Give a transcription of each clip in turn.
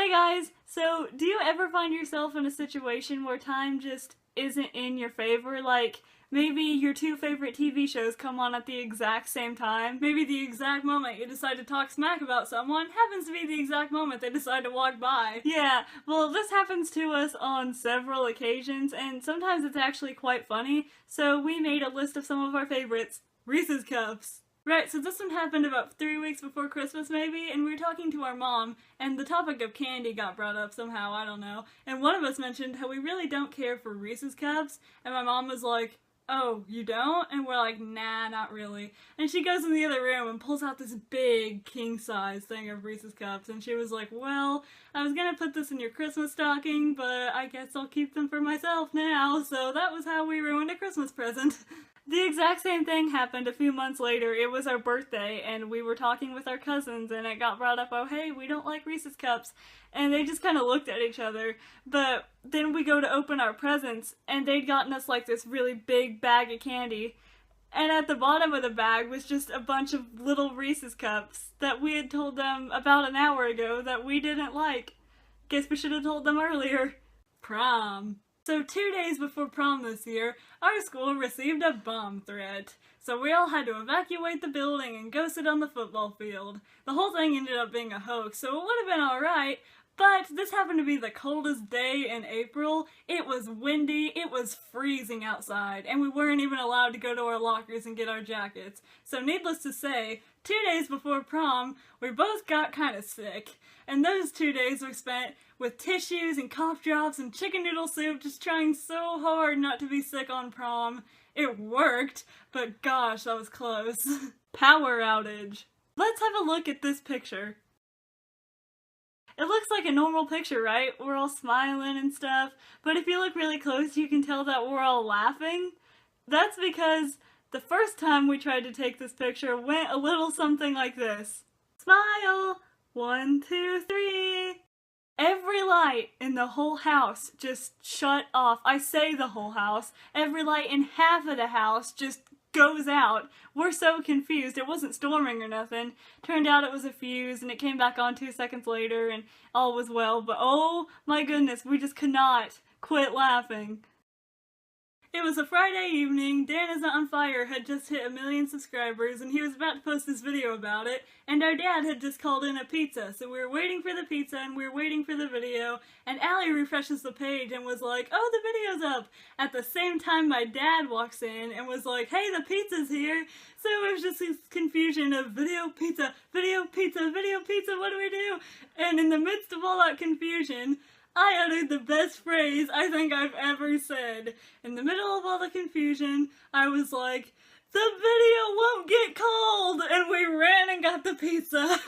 Hey guys! So, do you ever find yourself in a situation where time just isn't in your favor? Like, maybe your two favorite TV shows come on at the exact same time. Maybe the exact moment you decide to talk smack about someone happens to be the exact moment they decide to walk by. Yeah, well, this happens to us on several occasions, and sometimes it's actually quite funny, so we made a list of some of our favorites. Reese's Cups. Right, so this one happened about 3 weeks before Christmas maybe, and we were talking to our mom, and the topic of candy got brought up somehow, I don't know, and one of us mentioned how we really don't care for Reese's Cups, and my mom was like, "Oh, you don't?" And we're like, "Nah, not really." And she goes in the other room and pulls out this big king-size thing of Reese's Cups, and she was like, "Well, I was gonna put this in your Christmas stocking, but I guess I'll keep them for myself now," so that was how we ruined a Christmas present. The exact same thing happened a few months later. It was our birthday, and we were talking with our cousins, and it got brought up, "Oh, hey, we don't like Reese's Cups," and they just kind of looked at each other, but then we go to open our presents, and they'd gotten us, like, this really big bag of candy, and at the bottom of the bag was just a bunch of little Reese's Cups that we had told them about an hour ago that we didn't like. Guess we should have told them earlier. Prom. So 2 days before prom this year, our school received a bomb threat. So we all had to evacuate the building and go sit on the football field. The whole thing ended up being a hoax, so it would have been alright, but this happened to be the coldest day in April. It was windy, it was freezing outside, and we weren't even allowed to go to our lockers and get our jackets. So needless to say, 2 days before prom, we both got kinda sick. And those 2 days were spent with tissues and cough drops and chicken noodle soup, just trying so hard not to be sick on prom. It worked, but gosh, that was close. Power outage. Let's have a look at this picture. It looks like a normal picture, right? We're all smiling and stuff, but if you look really close, you can tell that we're all laughing. That's because the first time we tried to take this picture went a little something like this. Smile! 1, 2, 3. Every light in the whole house just shut off. I say the whole house. Every light in half of the house just goes out. We're so confused. It wasn't storming or nothing. Turned out it was a fuse, and it came back on 2 seconds later, and all was well, but oh my goodness, we just could not quit laughing. It was a Friday evening. Dan Is Not on Fire had just hit 1 million subscribers, and he was about to post this video about it, and our dad had just called in a pizza, so we were waiting for the pizza, and we were waiting for the video, and Allie refreshes the page and was like, "Oh, the video's up!" At the same time, my dad walks in and was like, "Hey, the pizza's here!" So it was just this confusion of video, pizza, video, pizza, video, pizza, what do we do? And in the midst of all that confusion, I uttered the best phrase I think I've ever said. In the middle of all the confusion, I was like, "The video won't get cold!" And we ran and got the pizza.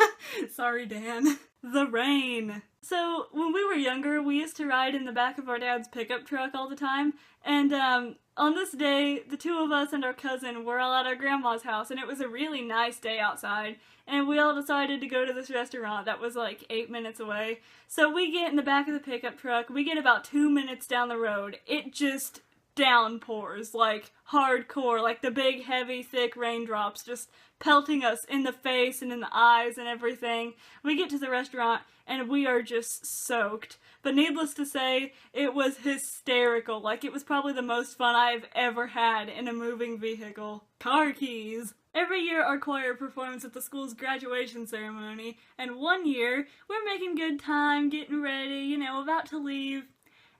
Sorry, Dan. The rain. So, when we were younger, we used to ride in the back of our dad's pickup truck all the time, and on this day, the two of us and our cousin were all at our grandma's house, and it was a really nice day outside, and we all decided to go to this restaurant that was like 8 minutes away. So we get in the back of the pickup truck, we get about 2 minutes down the road, it just downpours, like hardcore, like the big, heavy, thick raindrops just pelting us in the face and in the eyes and everything. We get to the restaurant and we are just soaked. But needless to say, it was hysterical. Like, it was probably the most fun I've ever had in a moving vehicle. Car keys. Every year our choir performs at the school's graduation ceremony, and one year we're making good time, getting ready, you know, about to leave.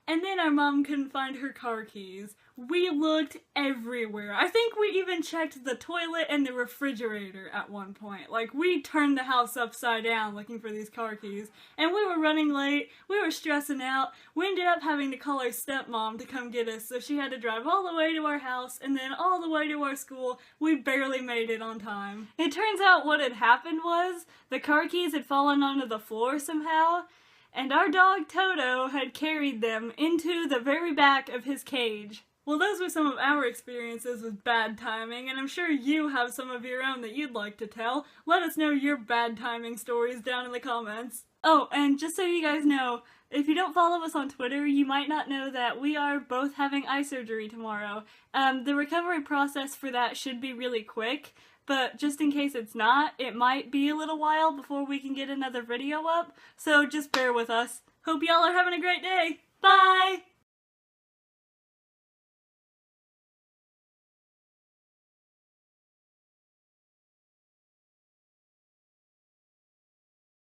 And then our mom couldn't find her car keys. We looked everywhere. I think we even checked the toilet and the refrigerator at one point. Like, we turned the house upside down looking for these car keys. And we were running late, we were stressing out. We ended up having to call our stepmom to come get us, so she had to drive all the way to our house and then all the way to our school. We barely made it on time. It turns out what had happened was the car keys had fallen onto the floor somehow, and our dog Toto had carried them into the very back of his cage. Well, those were some of our experiences with bad timing, and I'm sure you have some of your own that you'd like to tell. Let us know your bad timing stories down in the comments. Oh, and just so you guys know, if you don't follow us on Twitter, you might not know that we are both having eye surgery tomorrow. The recovery process for that should be really quick, but just in case it's not, it might be a little while before we can get another video up, so just bear with us. Hope y'all are having a great day. Bye!